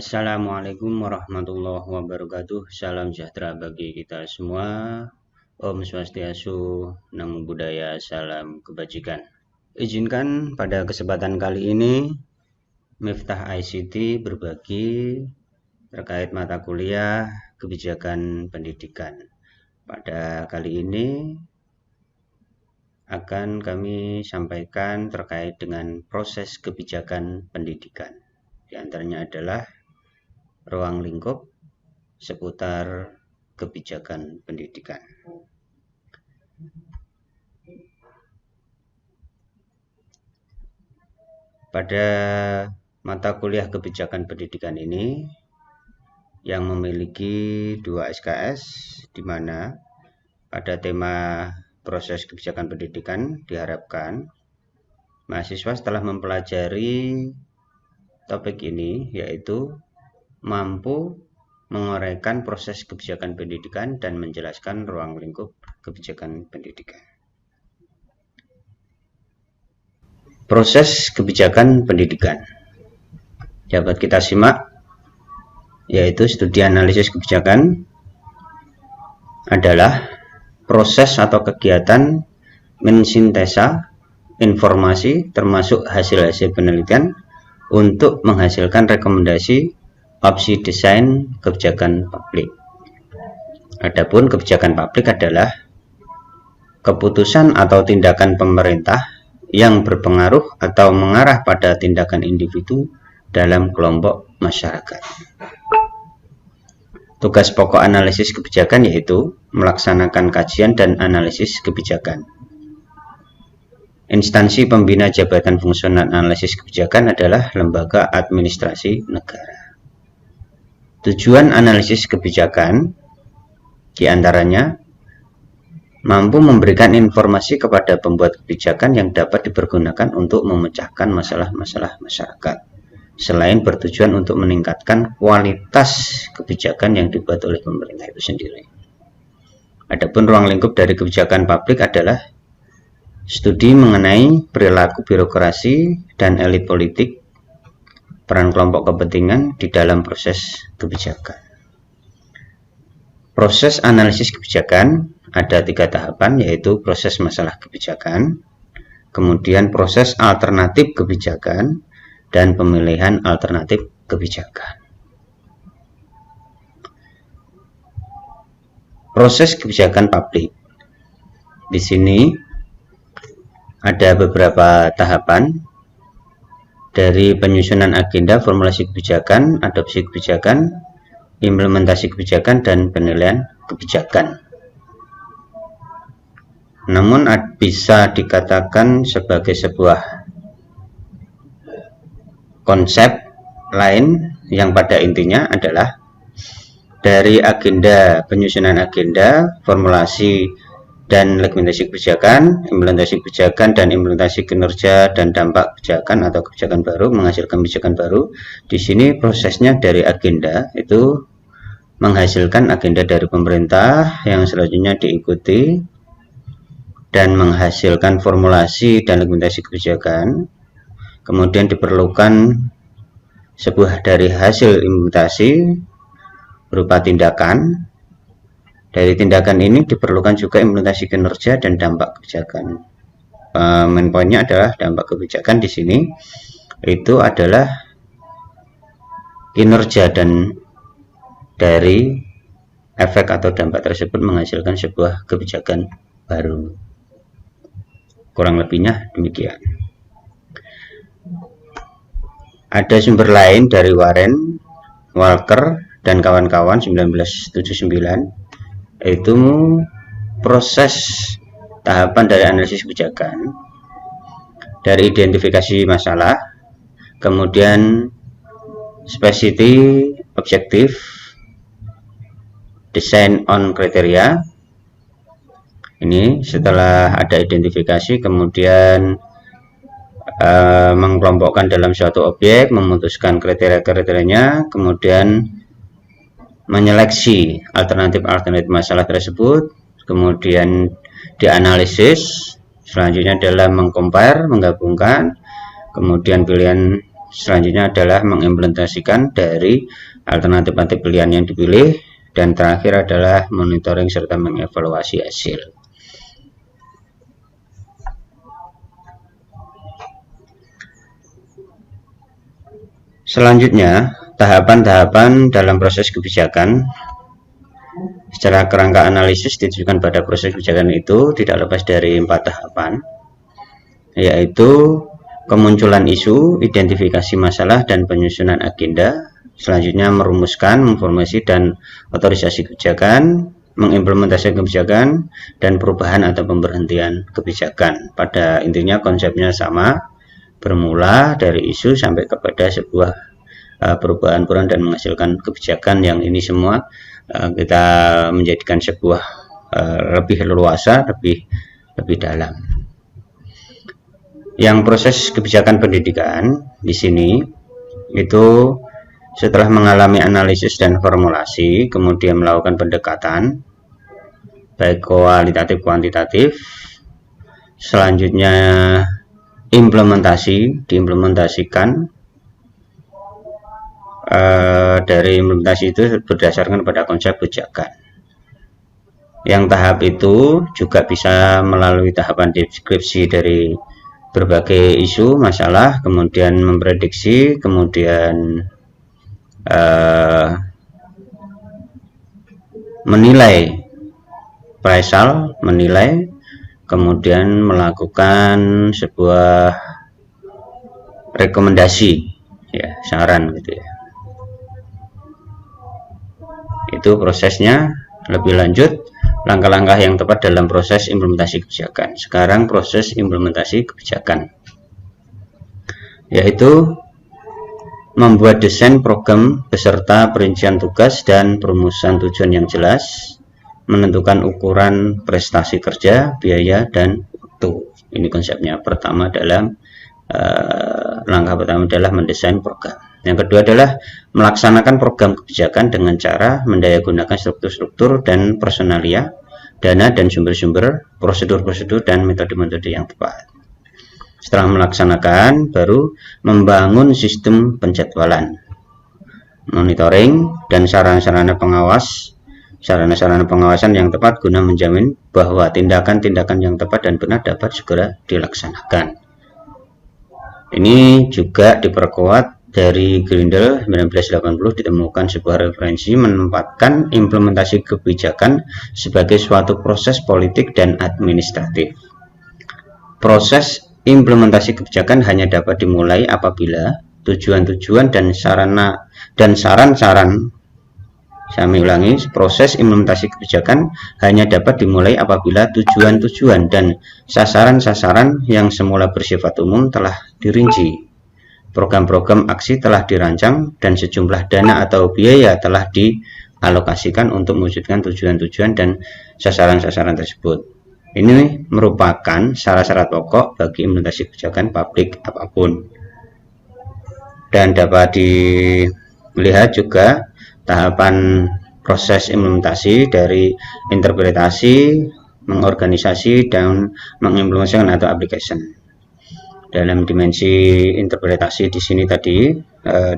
Assalamualaikum warahmatullahi wabarakatuh. Salam sejahtera bagi kita semua. Om Swastiastu, Namo Buddhaya, salam kebajikan. Izinkan pada kesempatan kali ini Miftah ICT berbagi terkait mata kuliah kebijakan pendidikan. Pada kali ini akan kami sampaikan terkait dengan proses kebijakan pendidikan. Di antaranya adalah ruang lingkup seputar kebijakan pendidikan. Pada mata kuliah kebijakan pendidikan ini yang memiliki 2 SKS, di mana pada tema proses kebijakan pendidikan diharapkan mahasiswa setelah mempelajari topik ini, yaitu mampu menguraikan proses kebijakan pendidikan dan menjelaskan ruang lingkup kebijakan pendidikan. Proses kebijakan pendidikan dapat kita simak, yaitu studi analisis kebijakan adalah proses atau kegiatan mensintesa informasi termasuk hasil-hasil penelitian untuk menghasilkan rekomendasi opsi desain kebijakan publik. Adapun kebijakan publik adalah keputusan atau tindakan pemerintah yang berpengaruh atau mengarah pada tindakan individu dalam kelompok masyarakat. Tugas pokok analisis kebijakan yaitu melaksanakan kajian dan analisis kebijakan. Instansi pembina jabatan fungsional analisis kebijakan adalah lembaga administrasi negara. Tujuan analisis kebijakan diantaranya mampu memberikan informasi kepada pembuat kebijakan yang dapat dipergunakan untuk memecahkan masalah-masalah masyarakat, selain bertujuan untuk meningkatkan kualitas kebijakan yang dibuat oleh pemerintah itu sendiri. Adapun ruang lingkup dari kebijakan publik adalah studi mengenai perilaku birokrasi dan elit politik, peran kelompok kepentingan di dalam proses kebijakan. Proses analisis kebijakan ada 3 tahapan, yaitu proses masalah kebijakan, kemudian proses alternatif kebijakan, dan pemilihan alternatif kebijakan. Proses kebijakan publik. Di sini ada beberapa tahapan, dari penyusunan agenda, formulasi kebijakan, adopsi kebijakan, implementasi kebijakan, dan penilaian kebijakan. Namun bisa dikatakan sebagai sebuah konsep lain yang pada intinya adalah dari agenda, penyusunan agenda, formulasi dan implementasi kebijakan, dan implementasi kinerja dan dampak kebijakan atau kebijakan baru, menghasilkan kebijakan baru. Di sini prosesnya dari agenda itu menghasilkan agenda dari pemerintah yang selanjutnya diikuti dan menghasilkan formulasi dan implementasi kebijakan. Kemudian diperlukan sebuah dari hasil implementasi berupa tindakan. Dari tindakan ini diperlukan juga implementasi kinerja dan dampak kebijakan. Main poinnya adalah dampak kebijakan di sini itu adalah kinerja dan dari efek atau dampak tersebut menghasilkan sebuah kebijakan baru. Kurang lebihnya demikian. Ada sumber lain dari Warren, Walker, dan kawan-kawan 1979, yaitu proses tahapan dari analisis kebijakan, dari identifikasi masalah, kemudian specify objektif, design on kriteria. Ini setelah ada identifikasi, kemudian mengkelompokkan dalam suatu objek, memutuskan kriteria-kriterianya, kemudian menyeleksi alternatif-alternatif masalah tersebut, kemudian dianalisis, selanjutnya adalah mengcompare, menggabungkan, kemudian pilihan selanjutnya adalah mengimplementasikan dari alternatif pilihan yang dipilih, dan terakhir adalah monitoring serta mengevaluasi hasil. Selanjutnya, tahapan-tahapan dalam proses kebijakan. Secara kerangka analisis ditujukan pada proses kebijakan itu tidak lepas dari 4 tahapan, yaitu kemunculan isu, identifikasi masalah, dan penyusunan agenda. Selanjutnya merumuskan, memformulasi, dan otorisasi kebijakan, mengimplementasikan kebijakan, dan perubahan atau pemberhentian kebijakan. Pada intinya konsepnya sama, bermula dari isu sampai kepada sebuah perubahan dan menghasilkan kebijakan yang ini semua kita menjadikan sebuah lebih leluasa, lebih dalam. Yang proses kebijakan pendidikan di sini itu setelah mengalami analisis dan formulasi, kemudian melakukan pendekatan baik kualitatif kuantitatif, selanjutnya diimplementasikan. Dari implementasi itu berdasarkan pada konsep kebijakan. Yang tahap itu juga bisa melalui tahapan deskripsi dari berbagai isu, masalah, kemudian memprediksi, kemudian menilai, kemudian melakukan sebuah rekomendasi, ya, saran gitu ya. Itu prosesnya. Lebih lanjut, langkah-langkah yang tepat dalam proses implementasi kebijakan. Sekarang proses implementasi kebijakan, yaitu membuat desain program beserta perincian tugas dan perumusan tujuan yang jelas, menentukan ukuran prestasi kerja, biaya, dan waktu. Ini konsepnya. Langkah pertama adalah mendesain program. Yang kedua adalah melaksanakan program kebijakan dengan cara mendayagunakan struktur-struktur dan personalia, dana dan sumber-sumber, prosedur-prosedur, dan metode-metode yang tepat. Setelah melaksanakan, baru membangun sistem penjadwalan, monitoring, dan sarana-sarana pengawasan yang tepat guna menjamin bahwa tindakan-tindakan yang tepat dan benar dapat segera dilaksanakan. Ini juga diperkuat dari Grindel 1980, ditemukan sebuah referensi menempatkan implementasi kebijakan sebagai suatu proses politik dan administratif. Proses implementasi kebijakan hanya dapat dimulai apabila tujuan-tujuan dan saran-saran. Saya ulangi, proses implementasi kebijakan hanya dapat dimulai apabila tujuan-tujuan dan sasaran-sasaran yang semula bersifat umum telah dirinci, program-program aksi telah dirancang, dan sejumlah dana atau biaya telah dialokasikan untuk mewujudkan tujuan-tujuan dan sasaran-sasaran tersebut. Ini merupakan syarat-syarat pokok bagi implementasi kebijakan publik apapun. Dan dapat dilihat juga tahapan proses implementasi dari interpretasi, mengorganisasi, dan mengimplementasikan atau application. Dalam dimensi interpretasi di sini tadi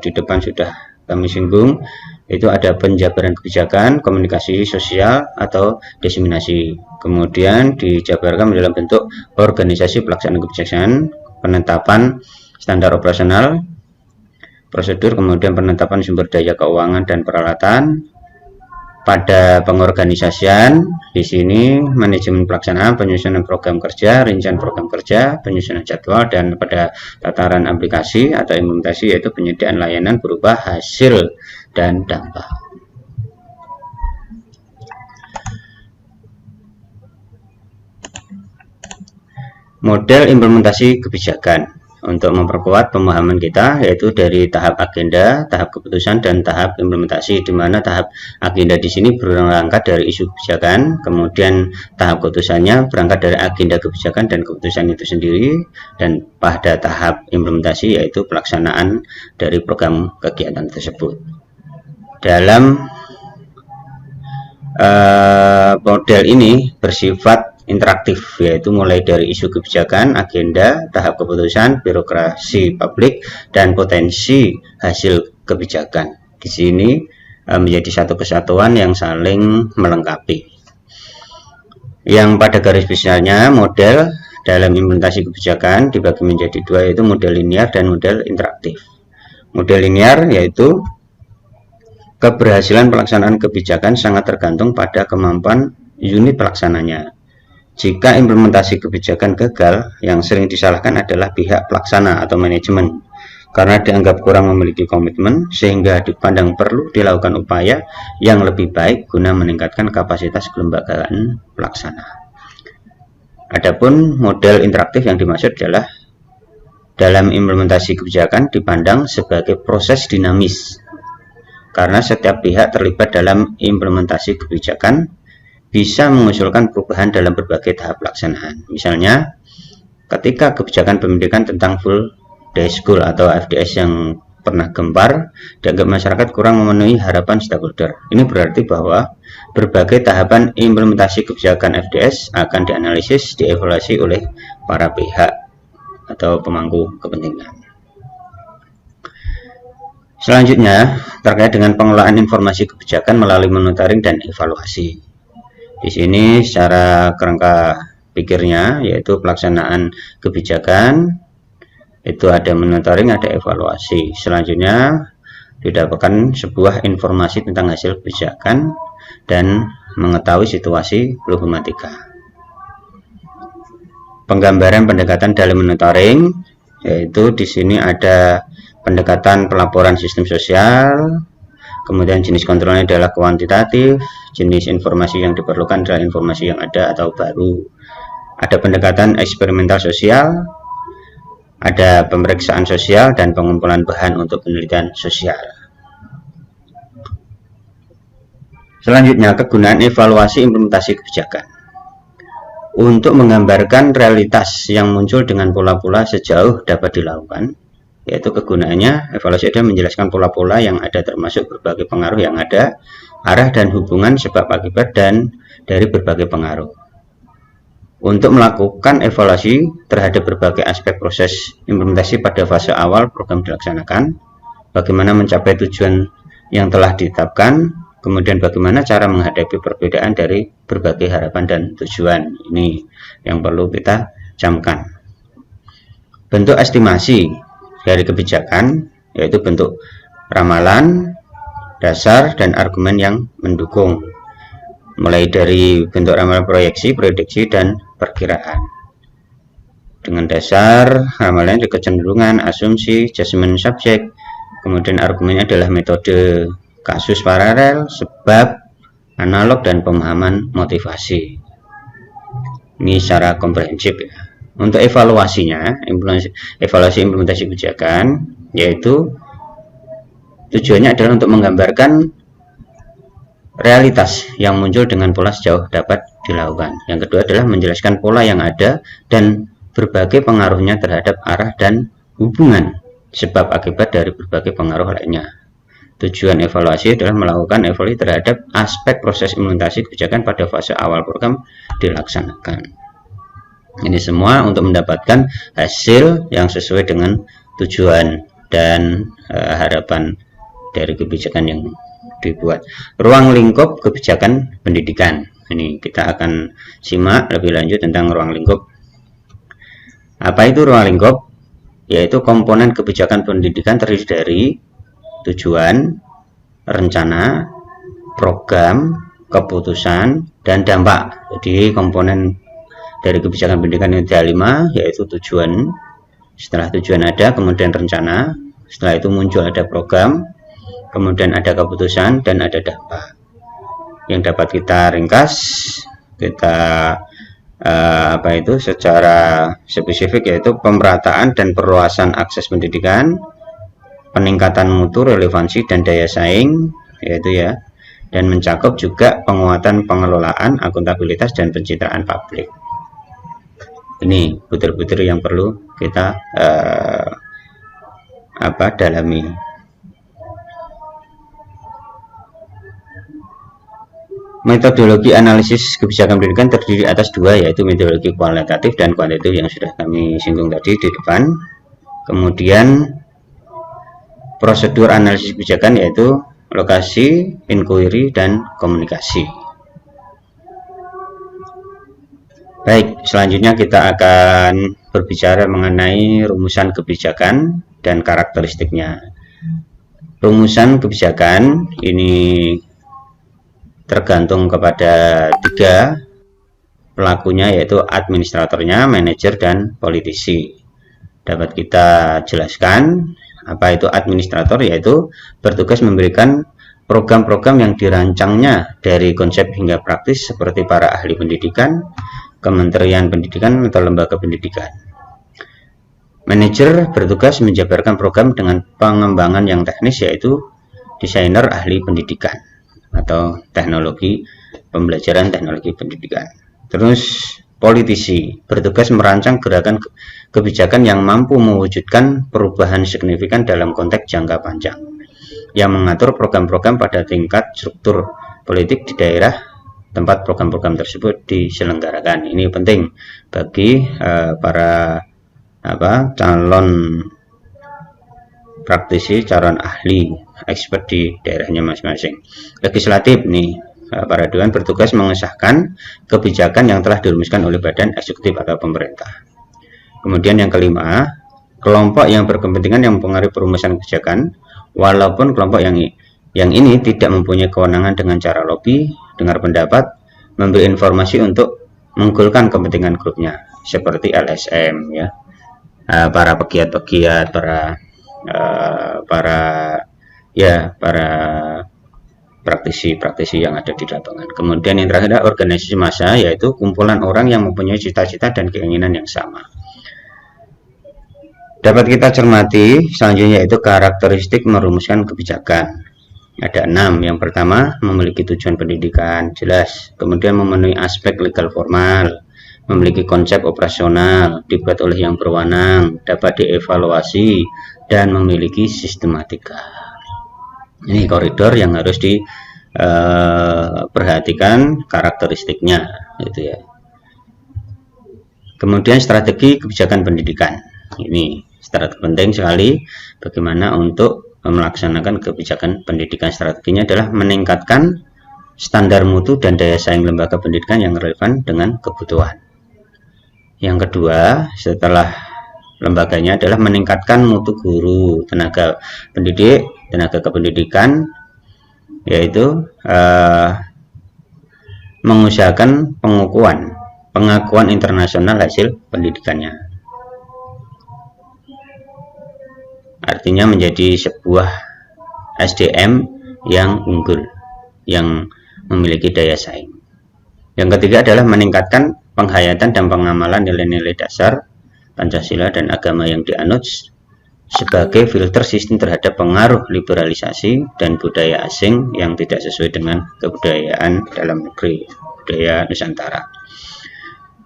di depan sudah kami singgung, itu ada penjabaran kebijakan, komunikasi sosial atau diseminasi. Kemudian dijabarkan dalam bentuk organisasi pelaksanaan kebijakan, penetapan standar operasional, prosedur, kemudian penetapan sumber daya keuangan dan peralatan. Pada pengorganisasian di sini manajemen pelaksanaan, penyusunan program kerja, rincian program kerja, penyusunan jadwal, dan pada tataran aplikasi atau implementasi yaitu penyediaan layanan berupa hasil dan dampak. Model implementasi kebijakan untuk memperkuat pemahaman kita, yaitu dari tahap agenda, tahap keputusan, dan tahap implementasi, di mana tahap agenda di sini berangkat dari isu kebijakan, kemudian tahap keputusannya berangkat dari agenda kebijakan dan keputusan itu sendiri, dan pada tahap implementasi yaitu pelaksanaan dari program kegiatan tersebut. Dalam model ini bersifat interaktif, yaitu mulai dari isu kebijakan, agenda, tahap keputusan, birokrasi publik, dan potensi hasil kebijakan. Di sini menjadi satu kesatuan yang saling melengkapi. Yang pada garis besarnya model dalam implementasi kebijakan dibagi menjadi dua, yaitu model linear dan model interaktif. Model linear yaitu keberhasilan pelaksanaan kebijakan sangat tergantung pada kemampuan unit pelaksananya. Jika implementasi kebijakan gagal, yang sering disalahkan adalah pihak pelaksana atau manajemen, karena dianggap kurang memiliki komitmen, sehingga dipandang perlu dilakukan upaya yang lebih baik guna meningkatkan kapasitas kelembagaan pelaksana. Adapun model interaktif yang dimaksud adalah dalam implementasi kebijakan dipandang sebagai proses dinamis, karena setiap pihak terlibat dalam implementasi kebijakan bisa mengusulkan perubahan dalam berbagai tahap pelaksanaan. Misalnya, ketika kebijakan pendidikan tentang full day school atau FDS yang pernah gempar, dianggap masyarakat kurang memenuhi harapan stakeholder. Ini berarti bahwa berbagai tahapan implementasi kebijakan FDS akan dianalisis, dievaluasi oleh para pihak atau pemangku kepentingan. Selanjutnya, terkait dengan pengelolaan informasi kebijakan melalui monitoring dan evaluasi. Di sini secara kerangka pikirnya yaitu pelaksanaan kebijakan, itu ada monitoring, ada evaluasi. Selanjutnya didapatkan sebuah informasi tentang hasil kebijakan dan mengetahui situasi problematika. Penggambaran pendekatan dalam monitoring yaitu di sini ada pendekatan pelaporan sistem sosial, kemudian jenis kontrolnya adalah kuantitatif, jenis informasi yang diperlukan adalah informasi yang ada atau baru. Ada pendekatan eksperimental sosial, ada pemeriksaan sosial, dan pengumpulan bahan untuk penelitian sosial. Selanjutnya, kegunaan evaluasi implementasi kebijakan. Untuk menggambarkan realitas yang muncul dengan pola-pola sejauh dapat dilakukan, yaitu kegunaannya, evaluasi adalah menjelaskan pola-pola yang ada termasuk berbagai pengaruh yang ada, arah dan hubungan sebab akibat dan dari berbagai pengaruh. Untuk melakukan evaluasi terhadap berbagai aspek proses implementasi pada fase awal program dilaksanakan, bagaimana mencapai tujuan yang telah ditetapkan, kemudian bagaimana cara menghadapi perbedaan dari berbagai harapan dan tujuan. Ini yang perlu kita camkan. Bentuk estimasi dari kebijakan yaitu bentuk ramalan, dasar, dan argumen yang mendukung, mulai dari bentuk ramalan proyeksi, prediksi, dan perkiraan. Dengan dasar ramalan kecenderungan, asumsi, judgment subjek, kemudian argumennya adalah metode kasus paralel, sebab, analog, dan pemahaman motivasi. Ini secara komprehensif ya. Untuk evaluasinya, evaluasi implementasi kebijakan, yaitu tujuannya adalah untuk menggambarkan realitas yang muncul dengan pola sejauh dapat dilakukan. Yang kedua adalah menjelaskan pola yang ada dan berbagai pengaruhnya terhadap arah dan hubungan sebab akibat dari berbagai pengaruh lainnya. Tujuan evaluasi adalah melakukan evaluasi terhadap aspek proses implementasi kebijakan pada fase awal program dilaksanakan. Ini semua untuk mendapatkan hasil yang sesuai dengan tujuan dan harapan dari kebijakan yang dibuat. Ruang lingkup kebijakan pendidikan. Ini kita akan simak lebih lanjut tentang ruang lingkup. Apa itu ruang lingkup? Yaitu komponen kebijakan pendidikan terdiri dari tujuan, rencana, program, keputusan, dan dampak. Jadi komponen dari kebijakan pendidikan yang ada 5, yaitu tujuan. Setelah tujuan ada, kemudian rencana. Setelah itu muncul ada program, kemudian ada keputusan, dan ada dampak. Yang dapat kita ringkas, kita secara spesifik, yaitu pemerataan dan perluasan akses pendidikan, peningkatan mutu, relevansi, dan daya saing, yaitu ya, dan mencakup juga penguatan pengelolaan, akuntabilitas, dan pencitraan publik. Ini butir-butir yang perlu kita dalami. Metodologi analisis kebijakan pendidikan terdiri atas dua, yaitu metodologi kualitatif dan kuantitatif yang sudah kami singgung tadi di depan. Kemudian prosedur analisis kebijakan yaitu lokasi, inquiry, dan komunikasi. Baik, selanjutnya kita akan berbicara mengenai rumusan kebijakan dan karakteristiknya. Rumusan kebijakan ini tergantung kepada tiga pelakunya, yaitu administratornya, manajer, dan politisi. Dapat kita jelaskan apa itu administrator, yaitu bertugas memberikan program-program yang dirancangnya dari konsep hingga praktis seperti para ahli pendidikan, Kementerian Pendidikan, atau lembaga pendidikan. Manajer bertugas menjabarkan program dengan pengembangan yang teknis, yaitu desainer ahli pendidikan atau teknologi pembelajaran teknologi pendidikan. Terus politisi bertugas merancang gerakan kebijakan yang mampu mewujudkan perubahan signifikan dalam konteks jangka panjang, yang mengatur program-program pada tingkat struktur politik di daerah tempat program-program tersebut diselenggarakan. Ini penting bagi para calon praktisi, calon ahli, expert di daerahnya masing-masing. Legislatif nih, para dewan bertugas mengesahkan kebijakan yang telah dirumuskan oleh badan eksekutif atau pemerintah. Kemudian yang kelima, kelompok yang berkepentingan yang mempengaruhi perumusan kebijakan, walaupun kelompok yang ini tidak mempunyai kewenangan dengan cara lobby, dengar pendapat, memberi informasi untuk mengunggulkan kepentingan grupnya, seperti LSM ya, para pegiat-pegiat, para praktisi-praktisi yang ada di lapangan. Kemudian yang terakhir adalah organisasi massa, yaitu kumpulan orang yang mempunyai cita-cita dan keinginan yang sama. Dapat kita cermati selanjutnya yaitu karakteristik merumuskan kebijakan. Ada 6. Yang pertama, memiliki tujuan pendidikan jelas, kemudian memenuhi aspek legal formal, memiliki konsep operasional, dibuat oleh yang berwenang, dapat dievaluasi, dan memiliki sistematika. Ini koridor yang harus diperhatikan karakteristiknya, gitu ya. Kemudian strategi kebijakan pendidikan. Ini strategi penting sekali bagaimana untuk melaksanakan kebijakan pendidikan. Strateginya adalah meningkatkan standar mutu dan daya saing lembaga pendidikan yang relevan dengan kebutuhan. Yang kedua, setelah lembaganya adalah meningkatkan mutu guru, tenaga pendidik, tenaga kependidikan, yaitu mengusahakan pengakuan internasional hasil pendidikannya. Artinya menjadi sebuah SDM yang unggul, yang memiliki daya saing. Yang ketiga adalah meningkatkan penghayatan dan pengamalan nilai-nilai dasar Pancasila dan agama yang dianut sebagai filter sistem terhadap pengaruh liberalisasi dan budaya asing yang tidak sesuai dengan kebudayaan dalam negeri, budaya Nusantara.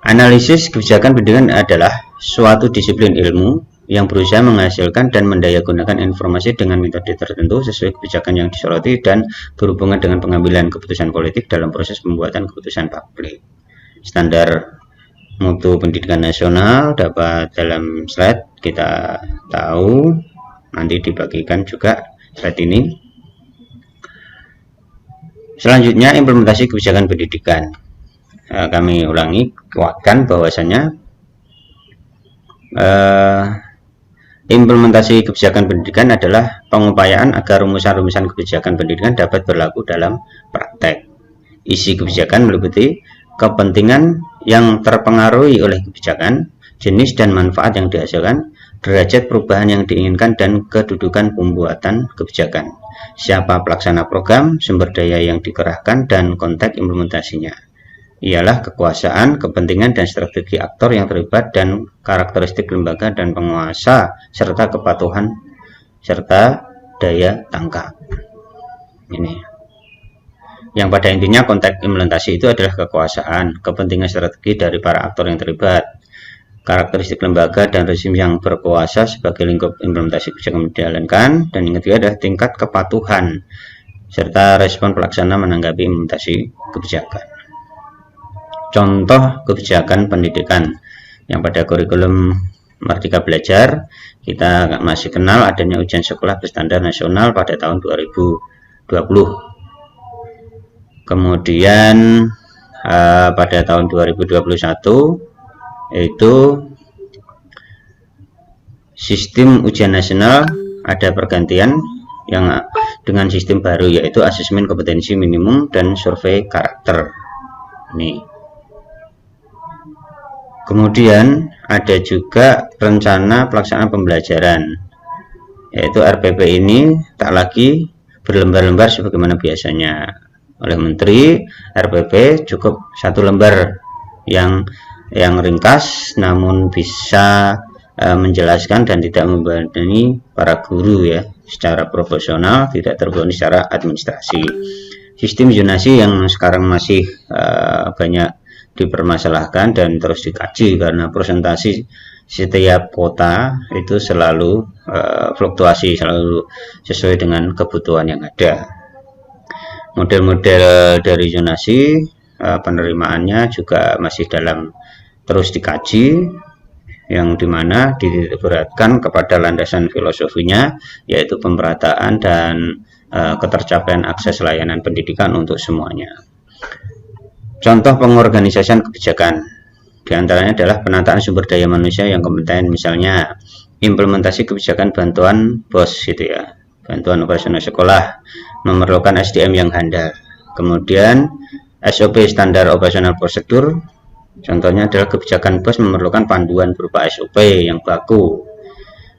Analisis kebijakan pendidikan adalah suatu disiplin ilmu yang berusaha menghasilkan dan mendayagunakan informasi dengan metode tertentu sesuai kebijakan yang disoroti dan berhubungan dengan pengambilan keputusan politik dalam proses pembuatan keputusan publik. Standar mutu pendidikan nasional dapat dalam slide kita tahu, nanti dibagikan juga slide ini. Selanjutnya, implementasi kebijakan pendidikan. Kami ulangi, kuatkan bahwasanya implementasi kebijakan pendidikan adalah pengupayaan agar rumusan-rumusan kebijakan pendidikan dapat berlaku dalam praktek. Isi kebijakan meliputi kepentingan yang terpengaruhi oleh kebijakan, jenis dan manfaat yang dihasilkan, derajat perubahan yang diinginkan, dan kedudukan pembuatan kebijakan, siapa pelaksana program, sumber daya yang dikerahkan, dan konteks implementasinya. Ialah kekuasaan, kepentingan, dan strategi aktor yang terlibat, dan karakteristik lembaga dan penguasa, serta kepatuhan, serta daya tangkap. Ini yang pada intinya konteks implementasi itu adalah kekuasaan, kepentingan, strategi dari para aktor yang terlibat, karakteristik lembaga dan rezim yang berkuasa sebagai lingkup implementasi kebijakan dijalankan, dan yang ketiga adalah tingkat kepatuhan serta respon pelaksana menanggapi implementasi kebijakan. Contoh kebijakan pendidikan yang pada kurikulum Merdeka Belajar kita masih kenal adanya ujian sekolah berstandar nasional pada tahun 2020. Kemudian pada tahun 2021 yaitu sistem ujian nasional ada pergantian yang dengan sistem baru, yaitu asesmen kompetensi minimum dan survei karakter. Nih. Kemudian ada juga rencana pelaksanaan pembelajaran, yaitu RPP ini tak lagi berlembar-lembar sebagaimana biasanya. Oleh Menteri, RPP cukup 1 lembar yang ringkas namun bisa menjelaskan dan tidak membebani para guru ya secara profesional, tidak terbebani secara administrasi. Sistem zonasi yang sekarang masih banyak dipermasalahkan dan terus dikaji karena presentasi setiap kota itu selalu fluktuasi, selalu sesuai dengan kebutuhan yang ada. Model-model dari zonasi penerimaannya juga masih dalam terus dikaji, yang dimana diberatkan kepada landasan filosofinya, yaitu pemerataan dan ketercapaian akses layanan pendidikan untuk semuanya. Contoh pengorganisasian kebijakan diantaranya adalah penataan sumber daya manusia yang kompeten, misalnya implementasi kebijakan bantuan BOS gitu ya, bantuan operasional sekolah, memerlukan SDM yang handal. Kemudian SOP standar operasional prosedur, contohnya adalah kebijakan BOS memerlukan panduan berupa SOP yang baku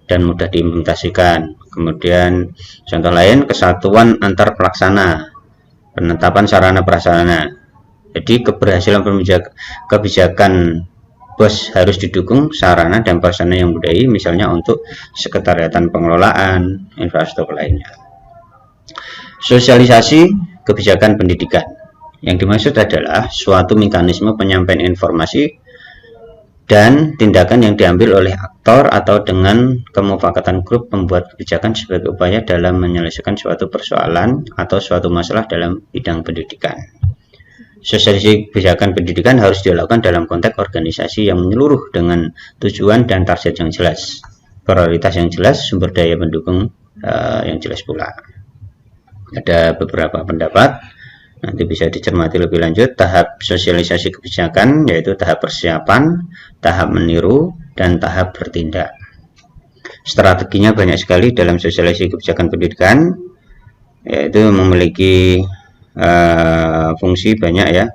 dan mudah diimplementasikan. Kemudian contoh lain, kesatuan antar pelaksana, penetapan sarana prasarana. Jadi keberhasilan kebijakan BOS harus didukung sarana dan prasarana yang memadai, misalnya untuk sekretariatan pengelolaan, infrastruktur lainnya. Sosialisasi kebijakan pendidikan. Yang dimaksud adalah suatu mekanisme penyampaian informasi dan tindakan yang diambil oleh aktor atau dengan kemufakatan grup pembuat kebijakan sebagai upaya dalam menyelesaikan suatu persoalan atau suatu masalah dalam bidang pendidikan. Sosialisasi kebijakan pendidikan harus dilakukan dalam konteks organisasi yang menyeluruh dengan tujuan dan target yang jelas, prioritas yang jelas, sumber daya pendukung yang jelas pula. Ada beberapa pendapat, nanti bisa dicermati lebih lanjut. Tahap sosialisasi kebijakan yaitu tahap persiapan, tahap meniru, dan tahap bertindak. Strateginya banyak sekali dalam sosialisasi kebijakan pendidikan, yaitu memiliki fungsi banyak ya,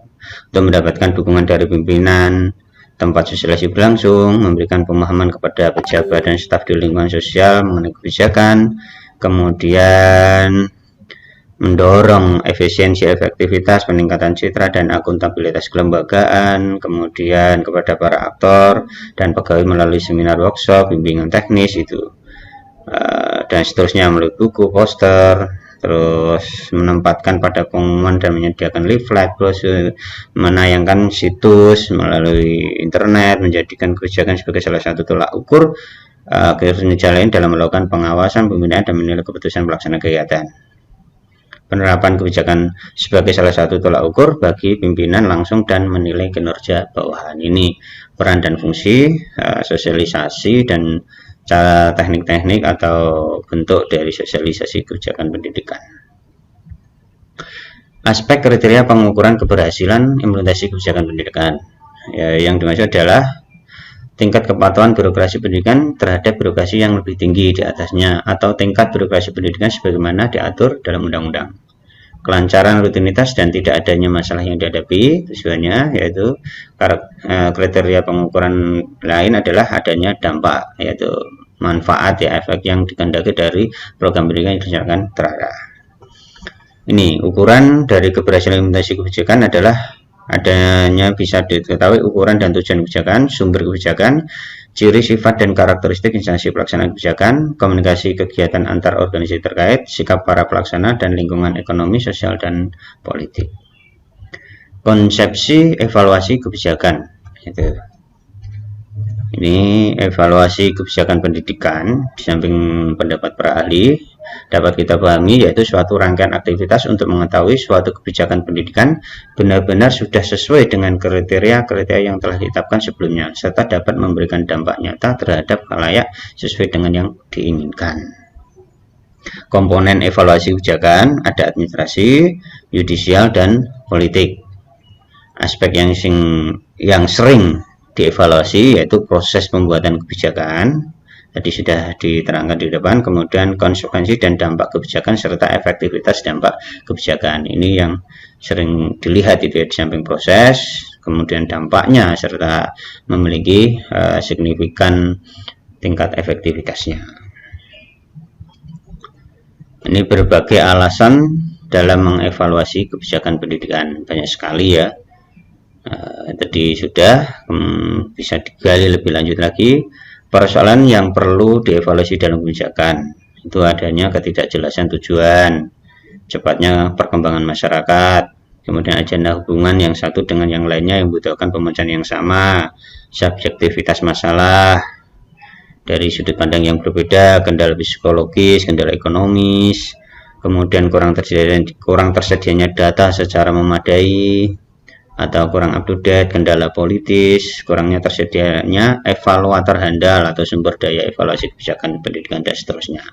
untuk mendapatkan dukungan dari pimpinan, tempat sosialisasi berlangsung, memberikan pemahaman kepada pejabat dan staf di lingkungan sosial mengenai kebijakan, kemudian mendorong efisiensi, efektivitas, peningkatan citra dan akuntabilitas kelembagaan, kemudian kepada para aktor dan pegawai melalui seminar, workshop, bimbingan teknis itu, dan seterusnya melalui buku, poster, terus menempatkan pada pengumuman dan menyediakan leaflet, brosur, menayangkan situs melalui internet, menjadikan kebijakan sebagai salah satu tolak ukur kinerja lain dalam melakukan pengawasan, pembinaan, dan menilai keputusan pelaksanaan kegiatan. Penerapan kebijakan sebagai salah satu tolak ukur bagi pimpinan langsung dan menilai kinerja bawahan. Ini peran dan fungsi sosialisasi dan cara teknik-teknik atau bentuk dari sosialisasi kebijakan pendidikan. Aspek kriteria pengukuran keberhasilan implementasi kebijakan pendidikan. Ya, yang dimaksud adalah tingkat kepatuhan birokrasi pendidikan terhadap birokrasi yang lebih tinggi di atasnya, atau tingkat birokrasi pendidikan sebagaimana diatur dalam undang-undang. Kelancaran rutinitas dan tidak adanya masalah yang dihadapi, tujuannya yaitu kriteria pengukuran lain adalah adanya dampak, yaitu manfaat ya, efek yang dikehendaki dari program pendidikan yang dilaksanakan terarah. Ini ukuran dari keberhasilan implementasi kebijakan adalah adanya bisa diketahui ukuran dan tujuan kebijakan, sumber kebijakan, ciri sifat dan karakteristik instansi pelaksanaan kebijakan, komunikasi kegiatan antar organisasi terkait, sikap para pelaksana, dan lingkungan ekonomi, sosial, dan politik. Konsepsi evaluasi kebijakan. Ini evaluasi kebijakan pendidikan, di samping pendapat para ahli, dapat kita pahami yaitu suatu rangkaian aktivitas untuk mengetahui suatu kebijakan pendidikan benar-benar sudah sesuai dengan kriteria-kriteria yang telah ditetapkan sebelumnya, serta dapat memberikan dampak nyata terhadap khalayak sesuai dengan yang diinginkan. Komponen evaluasi kebijakan ada administrasi, yudisial, dan politik. Aspek yang sering dievaluasi yaitu proses pembuatan kebijakan, tadi sudah diterangkan di depan, kemudian konsekuensi dan dampak kebijakan serta efektivitas dampak kebijakan. Ini yang sering dilihat itu ya, di samping proses, kemudian dampaknya serta memiliki signifikan tingkat efektivitasnya. Ini berbagai alasan dalam mengevaluasi kebijakan pendidikan, banyak sekali ya. Tadi sudah, bisa digali lebih lanjut lagi. Persoalan yang perlu dievaluasi dalam kebijakan itu adanya ketidakjelasan tujuan, cepatnya perkembangan masyarakat, kemudian agenda hubungan yang satu dengan yang lainnya yang membutuhkan pemecahan yang sama, subjektivitas masalah dari sudut pandang yang berbeda, kendala psikologis, kendala ekonomis, kemudian kurang tersedianya data secara memadai atau kurang up to date, kendala politis, kurangnya tersedianya evaluator handal atau sumber daya evaluasi kebijakan pendidikan dan seterusnya.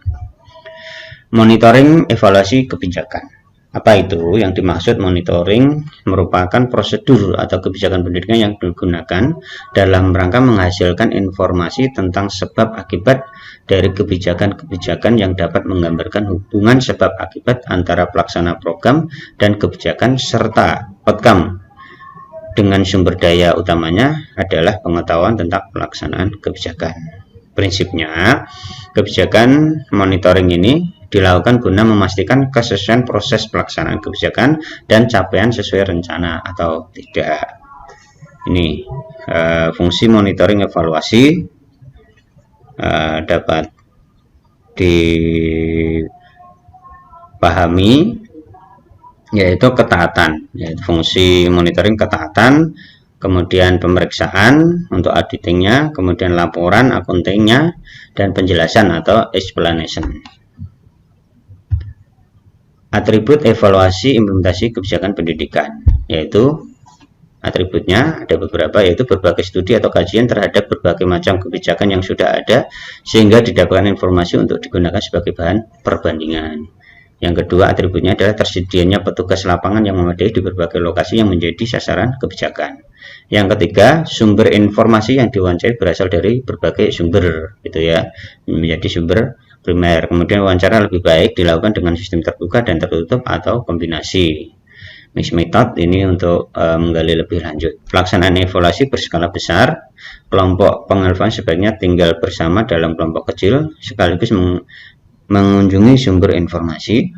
Monitoring evaluasi kebijakan. Apa itu? Yang dimaksud monitoring merupakan prosedur atau kebijakan pendidikan yang digunakan dalam rangka menghasilkan informasi tentang sebab akibat dari kebijakan-kebijakan yang dapat menggambarkan hubungan sebab akibat antara pelaksana program dan kebijakan serta outcome, dengan sumber daya utamanya adalah pengetahuan tentang pelaksanaan kebijakan. Prinsipnya, kebijakan monitoring ini dilakukan guna memastikan kesesuaian proses pelaksanaan kebijakan dan capaian sesuai rencana atau tidak. Ini fungsi monitoring evaluasi dapat dipahami yaitu ketaatan, yaitu fungsi monitoring ketaatan, kemudian pemeriksaan untuk auditingnya, kemudian laporan accountingnya, dan penjelasan atau explanation. Atribut evaluasi implementasi kebijakan pendidikan, yaitu atributnya ada beberapa, yaitu berbagai studi atau kajian terhadap berbagai macam kebijakan yang sudah ada sehingga didapatkan informasi untuk digunakan sebagai bahan perbandingan. Yang kedua, atributnya adalah tersedianya petugas lapangan yang memadai di berbagai lokasi yang menjadi sasaran kebijakan. Yang ketiga, sumber informasi yang diwawancarai berasal dari berbagai sumber, gitu ya, menjadi sumber primer. Kemudian wawancara lebih baik dilakukan dengan sistem terbuka dan tertutup atau kombinasi. Mixed method ini untuk menggali lebih lanjut. Pelaksanaan evaluasi berskala besar, kelompok pengevaluasi sebaiknya tinggal bersama dalam kelompok kecil sekaligus mengunjungi sumber informasi.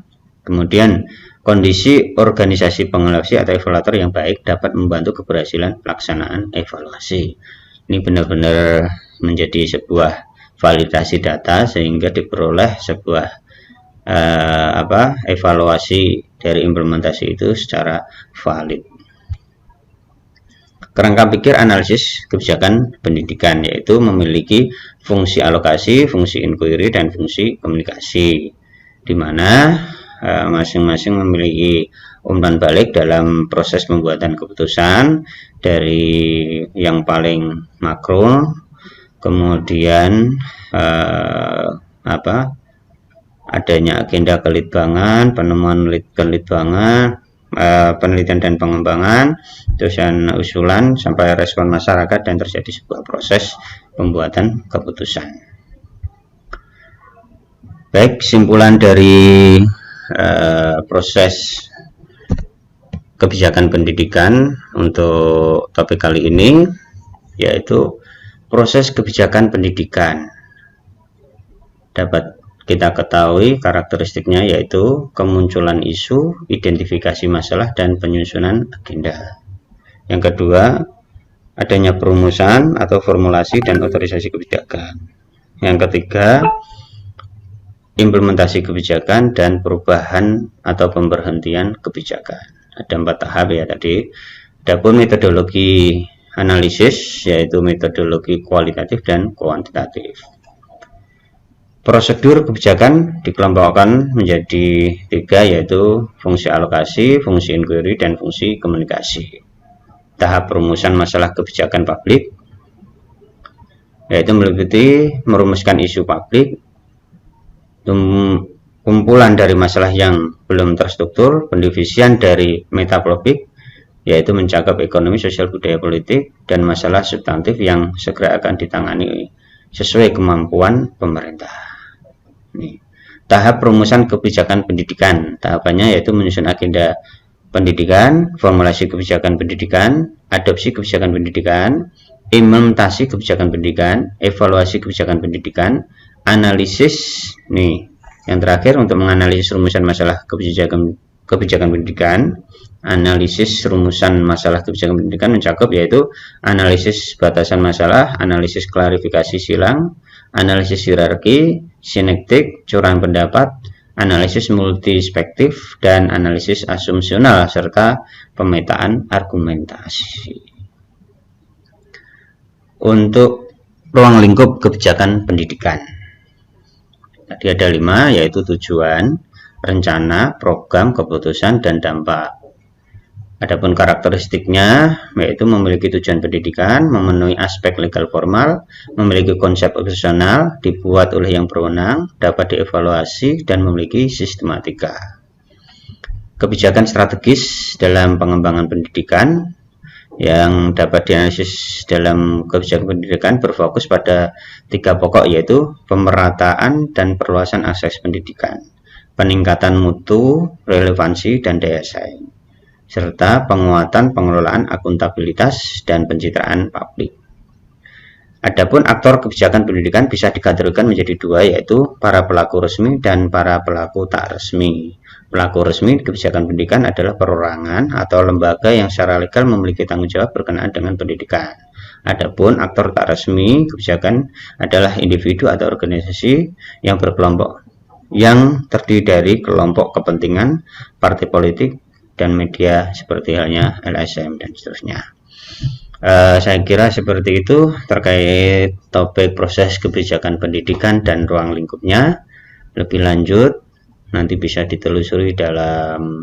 Kemudian kondisi organisasi pengevaluasi atau evaluator yang baik dapat membantu keberhasilan pelaksanaan evaluasi. Ini benar-benar menjadi sebuah validasi data sehingga diperoleh sebuah evaluasi dari implementasi itu secara valid. Kerangka pikir analisis kebijakan pendidikan yaitu memiliki fungsi alokasi, fungsi inquiry, dan fungsi komunikasi, di mana masing-masing memiliki umpan balik dalam proses pembuatan keputusan dari yang paling makro, kemudian adanya agenda kelitbangan, penemuan kelitbangan, penelitian dan pengembangan, terusan usulan sampai respon masyarakat dan terjadi sebuah proses pembuatan keputusan. Baik, kesimpulan dari proses kebijakan pendidikan untuk topik kali ini yaitu proses kebijakan pendidikan. Dapat kita ketahui karakteristiknya yaitu kemunculan isu, identifikasi masalah, dan penyusunan agenda. Yang kedua, adanya perumusan atau formulasi dan otorisasi kebijakan. Yang ketiga, implementasi kebijakan dan perubahan atau pemberhentian kebijakan. Ada 4 tahap ya tadi. Adapun metodologi analisis yaitu metodologi kualitatif dan kuantitatif. Prosedur kebijakan dikelompokkan menjadi 3, yaitu fungsi alokasi, fungsi inquiry, dan fungsi komunikasi. Tahap perumusan masalah kebijakan publik, yaitu meliputi merumuskan isu publik, kumpulan dari masalah yang belum terstruktur, pendivisian dari metapublik, yaitu mencakup ekonomi, sosial, budaya, politik, dan masalah substantif yang segera akan ditangani sesuai kemampuan pemerintah. Tahap perumusan kebijakan pendidikan, tahapannya yaitu menyusun agenda pendidikan, formulasi kebijakan pendidikan, adopsi kebijakan pendidikan, implementasi kebijakan pendidikan, evaluasi kebijakan pendidikan, analisis. Yang terakhir untuk menganalisis rumusan masalah kebijakan pendidikan. Analisis rumusan masalah kebijakan pendidikan mencakup yaitu analisis batasan masalah, analisis klarifikasi silang, analisis hierarki, sinektik, curahan pendapat, analisis multispektif, dan analisis asumsional, serta pemetaan argumentasi. Untuk ruang lingkup kebijakan pendidikan, tadi ada 5, yaitu tujuan, rencana, program, keputusan, dan dampak. Adapun karakteristiknya yaitu memiliki tujuan pendidikan, memenuhi aspek legal formal, memiliki konsep operasional, dibuat oleh yang berwenang, dapat dievaluasi, dan memiliki sistematika. Kebijakan strategis dalam pengembangan pendidikan yang dapat dianalisis dalam kebijakan pendidikan berfokus pada 3 pokok, yaitu pemerataan dan perluasan akses pendidikan, peningkatan mutu, relevansi, dan daya saing, serta penguatan pengelolaan akuntabilitas dan pencitraan publik. Adapun aktor kebijakan pendidikan bisa dikategorikan menjadi 2, yaitu para pelaku resmi dan para pelaku tak resmi. Pelaku resmi kebijakan pendidikan adalah perorangan atau lembaga yang secara legal memiliki tanggung jawab berkenaan dengan pendidikan. Adapun aktor tak resmi kebijakan adalah individu atau organisasi yang berkelompok, yang terdiri dari kelompok kepentingan, partai politik, dan media seperti halnya LSM dan seterusnya. Saya kira seperti itu terkait topik proses kebijakan pendidikan dan ruang lingkupnya. Lebih lanjut nanti bisa ditelusuri dalam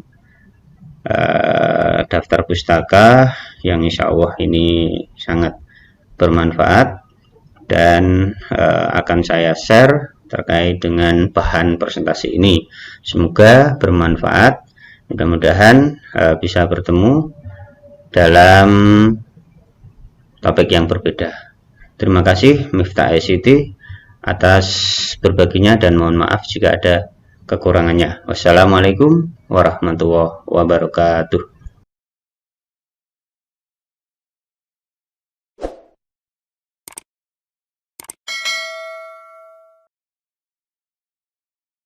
daftar pustaka yang insya Allah ini sangat bermanfaat dan akan saya share terkait dengan bahan presentasi ini. Semoga bermanfaat. Mudah-mudahan bisa bertemu dalam topik yang berbeda. Terima kasih Miftah ICT atas berbaginya dan mohon maaf jika ada kekurangannya. Wassalamualaikum warahmatullahi wabarakatuh.